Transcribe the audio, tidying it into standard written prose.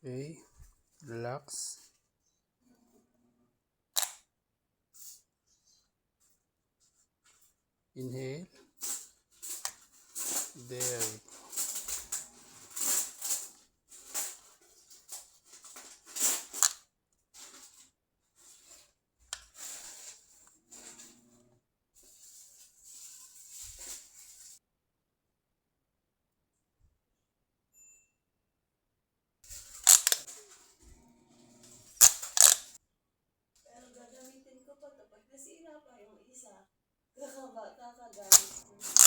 Okay, relax. Inhale. There we go. Pero gagamitin ko pa to. Pag nasira pa yung isa, kakabata ka gamit ko.